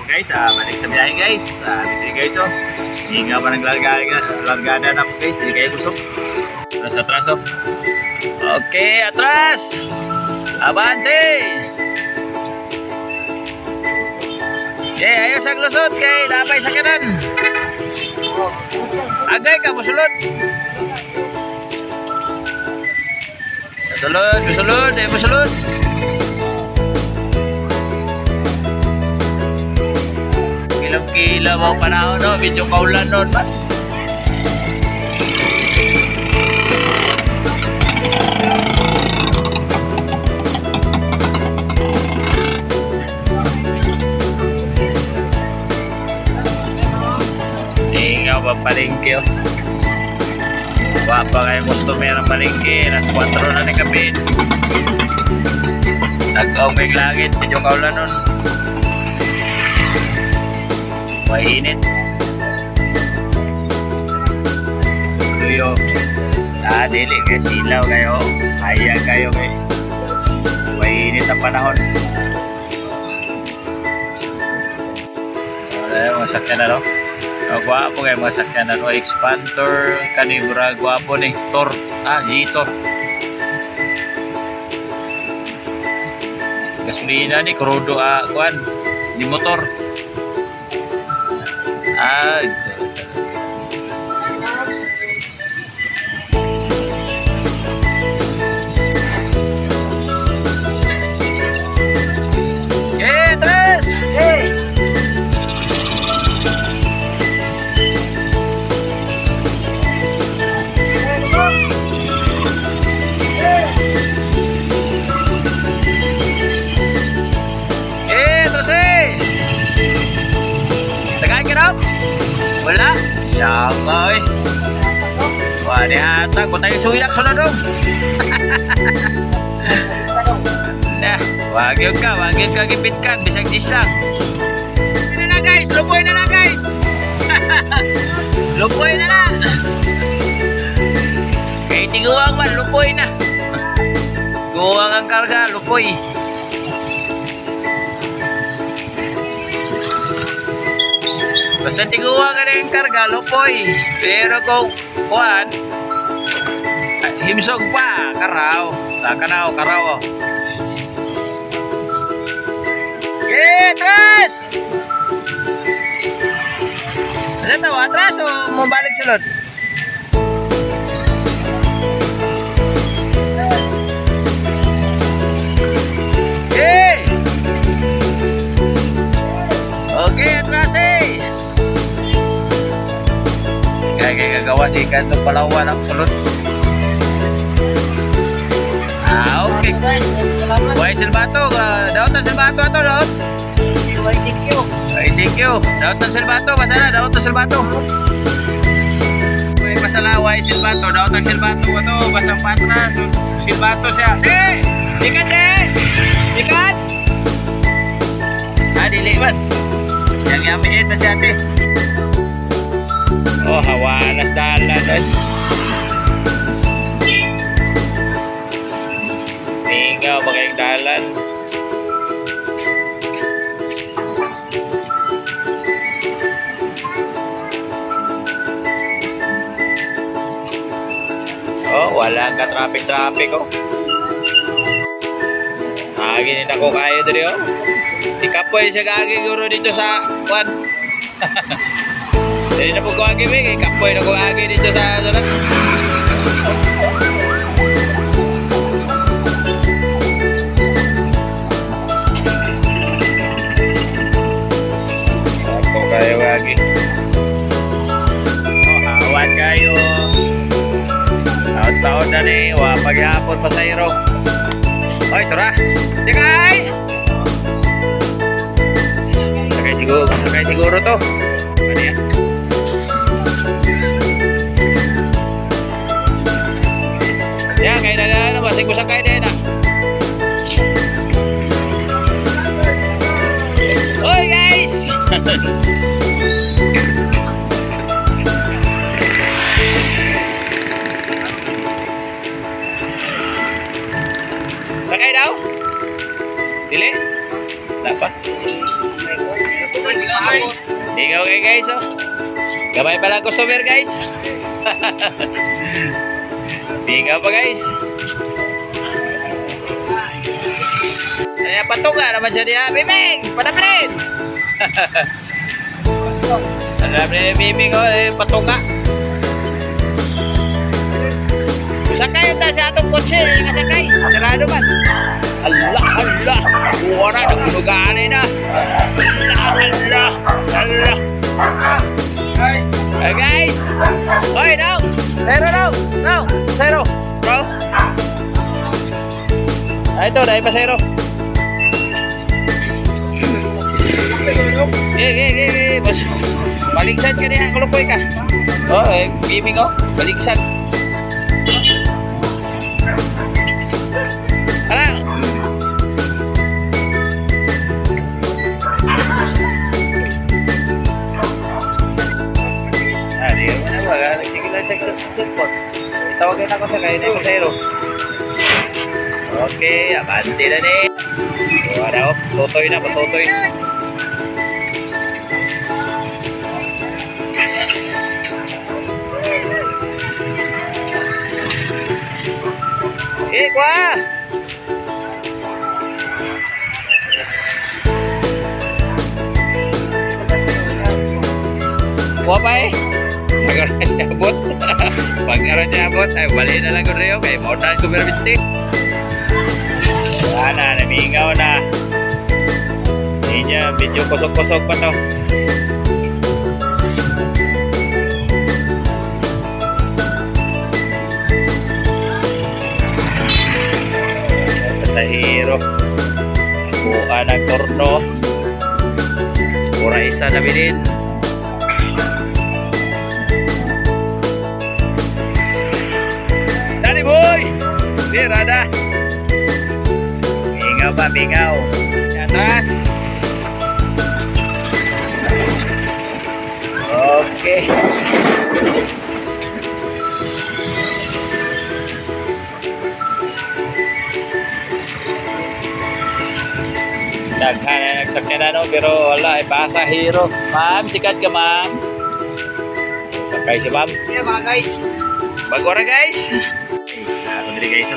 guys, balik sa biyahe guys. Bitri guys oh. Hindi nga pa naglargada na po guys, hindi kayo busog. Atras oh. Okay, atras! Abante! Okay, ayos ang lusot kay labay sa kanan. Agay ka, musulod. Musulod, musulod. Kilaw-kilaw ang panahon, no? Medyo kaulan noon ba? Tingaw ba palengke, oh? Wapa kayo customer ang palengke. Alas 4 na ni kapit. Nag-aw may langit, medyo kaulan noon. Mainit. Tuyo. Dili kayo silaw kayo. Ayan kayo kayo. Mainit ang panahon. Mga sakyan na no? Gwapo kayo mga sakyan na no? Expander, Canibra, gwapo ni Tor. G-Tor. Gasolina ni Crudo, kuan. Di motor. Ito. Tres! Wala. Sama eh. Wala ata. Kung tayo suyak sa nanong. Wag yun ka gipitkan. Bisag dis lang. Lupoy na guys. Lupoy na guys. Lupoy na na. Kaya tiguang man. Lupoy na. Guwang ang karga. Lupoy. Basta tiguwa ka na yung karga, lupoy. Pero kung kuhan, himsog pa, karaw. Karaw. Okay, atras! Ano ito, atras o mabalik sulod? Okay! Okay, atras eh! Kaya gagawa si Kanto Palawan ang sulod. Okay. Buhay Silbato. Daot ng Silbato ito, daot. Thank you. Daot ng Silbato. Masala, daot ng Silbato. Masala, buhay Silbato. Daot ng Silbato. Ito, basang patras. Silbato siya. Dikat! Dili man. Yang yamin na siya, ate. Oh, hawanas dalan eh. Tingaw magayang dalan. Oh, wala ka traffic oh. Ginin ako kayo dito oh. Ikapoy siya gagi guro dito sa kwan. Jadi na po ko agi may kapoy na ko agi dito sa dalan. Ako kayo agi. Oh, hawan kayo. Taon-taon na ni, paghihapon pa sa iro. Oy, tara. Sikay! Sakay siguro to. Ano yan? Yan, kaya na basig mo sakay din na. Oy guys! Sakay daw? Dili? Dapat? Ikaw kayo guys, oh. Gamay pala customer guys. Ikaw pa guys. Ay, patunga naman siya niya. Biming! Panamin! Alam niya yung biming ko, patunga. Sakay yung sa atong kotse, yung kasakay. Sarado man. Allah! Wala na kulugaan na. Allah! Hey guys! Hoy, now! Zero! Bro! Ito, dahil pa zero. Bos. Baligsan ka niya, kulukoy ka. Oh, biming ko, baligsan. Hala. Di mo na ba? Nagtigil lang sa cellphone. Tawagin ako sa kayo na yung zero. Okay, abante na ni. Wala, sotoy na, pasotoy. Kuha! Kuha pa eh. Pag-aral siya abot. Pag-aral siya abot. Ay, bali na lang ko rin. Okay, maunahan ko pero binti. Wala, namingaw na. Hindi niya, medyo kusog-kusog pa to. Hero buka ng torno pura isa na bilin Dali boy Rada mingaw pa atas okay daghan na nagsakyan na no, pero wala, pasa hero. Ma'am, sikat ka ma'am. Sakay si ma'am. Yeah, mga guys. Bagora guys. Ako dili guys.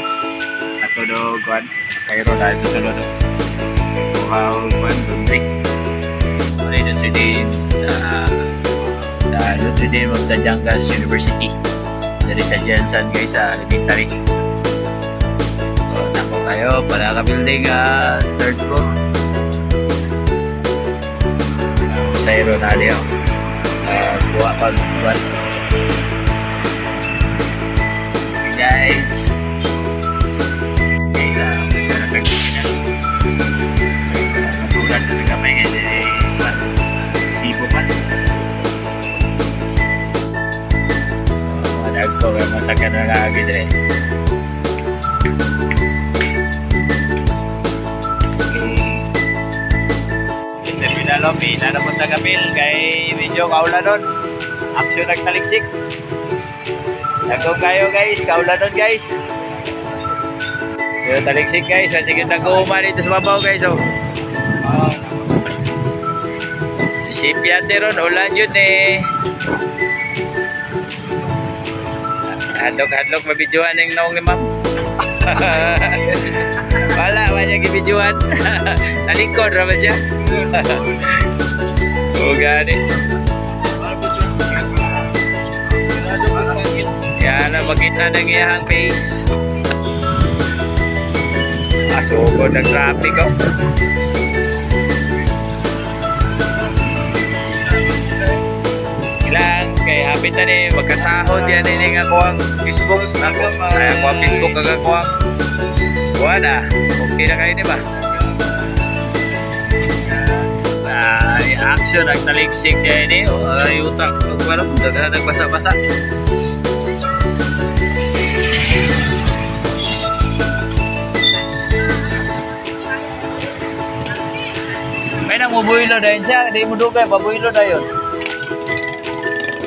Ako do kuan. Sayro dahil sa salo do. Wow, kuan dundrik. Wala din today today of the Jangas University. Dari sa Jensen guys sa elementary. So, nako kayo para ka building third floor. Sayro na liyo. Buwa pag-buwan. Guys. Bulan na kamay ngayon. Sibo pa. Madag ko. Masakit na lagi din. Pinalomi, nanapot na kapil kay medyo kaula doon. Aksyon nagtaliksik. Nagkong kayo guys, kaula doon guys. Pero taliksik guys, kasi kita guuma dito sa babaw guys. Oh. Isipiante ron, ulan yun eh. Hadlok mabidyohan yung naong ni ma'am. Wala niya gibidyohan. Talikod naman siya. Gani. Yan na makita ng iyahang face. Asugod ng traffic oh. Ilang kay hapit na ni magkasahod yan ini nga ko ang Facebook. Ako ang Facebook ang ako ang kuha na. Okay na kayo diba? Action nagtaliksik niya ini. Ay utak. Parang daghan nagbasa-basa. May nang mubuylo dahil siya. Hindi mo dugay. Pabuylo na yun.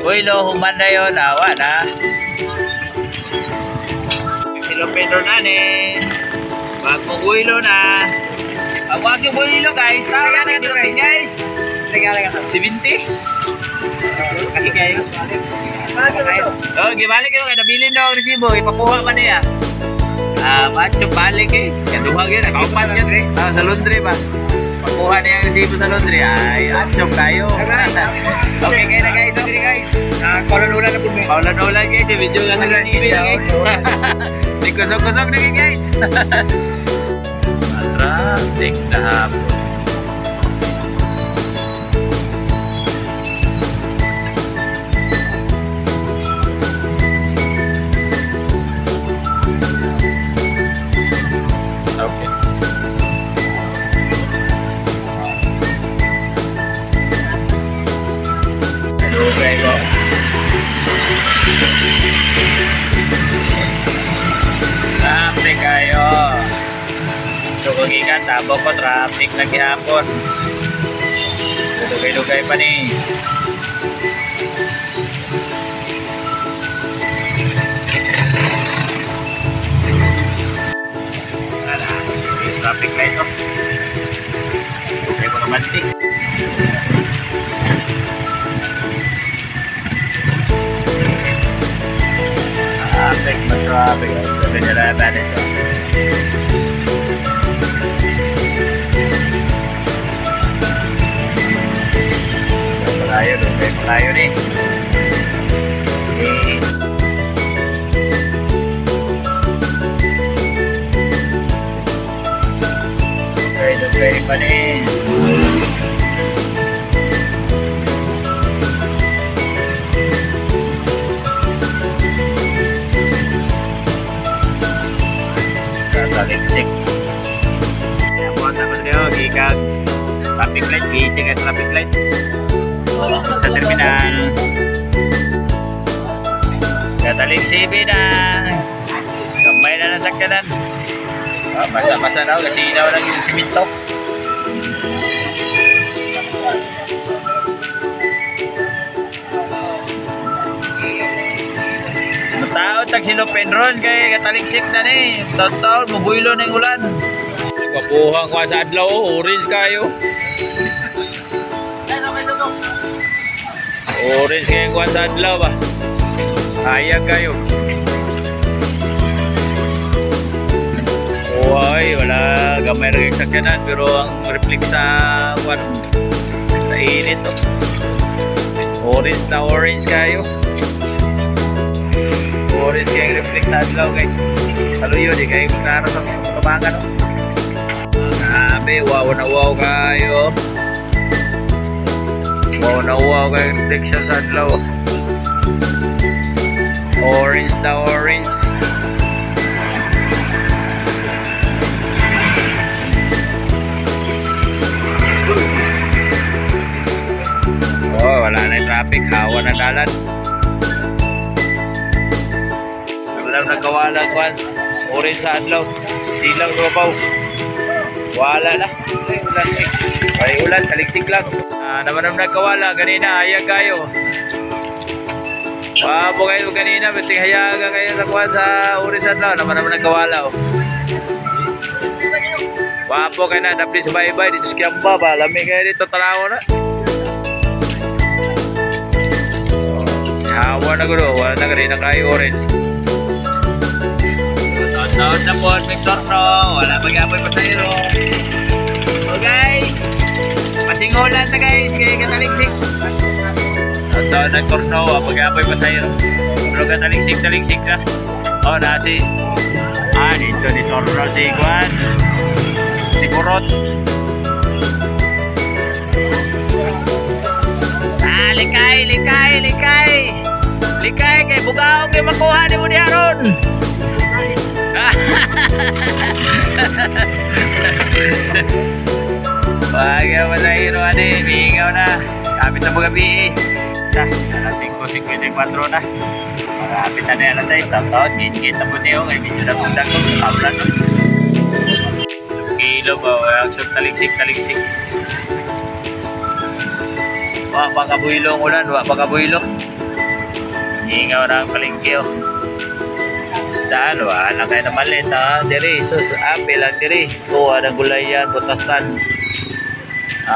Buylo. Human na yun. Awa na. Silo Pedro na ni. Pag mubuylo na. Pag si buylo guys. Kaya na silo guys. 70? Kaki kayo. Oh, gibalik kayo kay nabilin daw ang resibo, ipakuha man niya. Macho balik eh. Kaduhag yun, nasipat yun. Sa laundry ba? Pakuha niya ang resibo sa laundry. Ay, macho kayo. Okay kayo na guys, okay guys. Paulan-ulan na po. Paulan-ulan guys, yung video nga sa resibo guys. Di kusog-kusog na guys. Traffic na hapon. Okay. Okay po. Traffic kayo. Tukugikan, tabo ko, traffic na gihapon. Dugay-dugay pa ni. Traffic light oh. Kaya ko naman di. Traffic. 7-Eleven ito. Malayo nih. Dugay pa nih. Taliksik. Buat apa dia? Gigang traffic light, gising as traffic light. Sa terminal. Kataliksik na. Kamay na ng sakyanan. Basa-basa daw kasi daw lang yung siminto. Mataot tag sinupen ron kay kataliksik na ni. Taon-taon mabuylo na yung ulan. Nagwapuhang kwa sa adlaw, orange kayo. Orange kayo kwa sa adlaw ba? Hayag kayo. Uy, wala gamay rin sa kanan pero ang reflect sa init oh. Orange na orange kayo. Orange kayo reflect sa adlaw kayo. Halo yun, di kayo magkara sa kabangan oh. Grabe, wow na wow kayo. Wow na wow kayo reflection sa adlaw oh. Orange na orange. Oh, wala na yung traffic, hawa na dalan. Wala na kawala kwan. Orange sa adlaw. Silang robaw. Wala na. Ay ulan, taliksik lang. Naman ang nagkawala, ganina, hayag kayo. Wabo kayo ganina, beting hayaga kayo sa kwan sa orange sa adlaw. Naman ang nagkawala oh. Wabo kayo na, dapli sa bye-bye dito sa Kiamba ba. Lami kayo dito, tanaw na. Hawa na gulo, wala na ganina kayo orange. Taon na po, Victor no, wala mag-apoy pasayro. So guys, pasingulan na guys, kaya kataliksik. Taon na Corno, mag-apoy pasayro. Pero kataliksik na. Oh, nasi. Dito ni Torno si Juan. Si Burot. Likay kay bugaong kay makuha ni mo diha ron. Wag mo na hiro ani, mingaw na. Kapit na mo gabi. Alas 5:54 na. Kapit na na alas 6 taon, gigit na po niyo kay medyo na punta ko sa tabla no. Kilo ba ang taliksik. Wa pagabuylo ulan, wa pagabuylo. Ingaw na ang palengke oh. Basta wala kayo na malit ha. Diri, sus, apel lang diri. Kuha ng gulayan, butasan,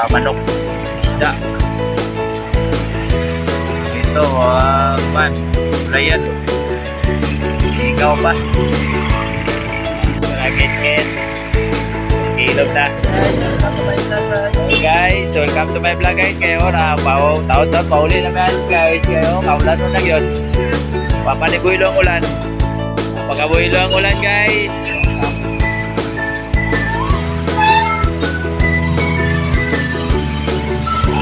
manok, isda. Ito, man, layan. Ikaw pa. Nagit-git. Ilog na. So guys, welcome to my vlog guys. Kayo na, taon-taon, pauli na yan guys. Kayo, kaulan mo na yun. Papanibuilo ang ulan. Pagkabuilo ang ulan guys.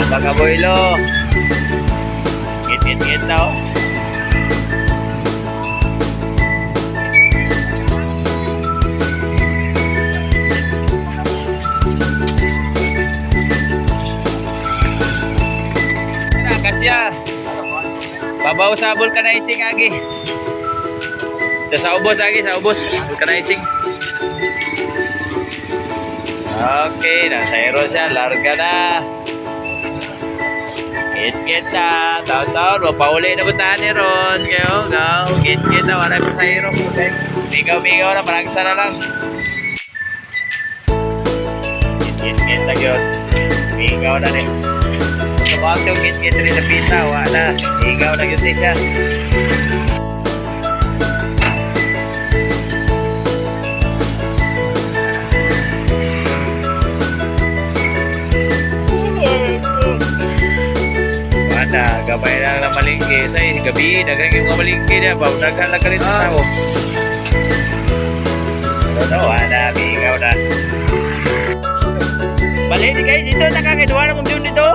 Pagkabuilo. Ngit na oh. Kasya. Babaw sa vulcanizing agi. Sa ubos agi, sa ubos. Vulcanizing. Okay, nasa aero siya. Larga na. Git na. Taon-taon. Mapauli na butahan ni Ron. Kayo, git na. Wala pa sa aero. Migaw na. Maragsa na lang. Git na yun. Migaw na rin. Kapag yung git rin sa pita, wala. Higaw na yun din siya. Wala, gabay lang na malingki. Sa gabi, dagang yung mga malingki niya. Daghan lang ka rin sa tao. Wala, higaw na. Balik ni guys, ito nakakidwa na mong dun dito.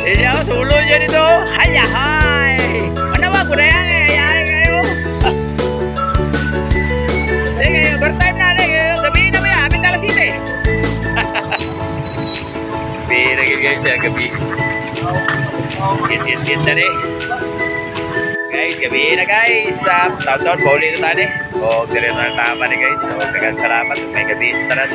Hindi ako sulo niya dito. Hay! Manawa ko na yan. Ayahay kayo. Hindi kayo, overtime na. Gabi na ba yan? Amin talas ito eh. Pinagin kayo siya gabi. Git na rin. Guys, gabi na guys. Taon-taon, pauli na tani. O, dire na tama ni guys. So, salamat. May gabi sa tanan.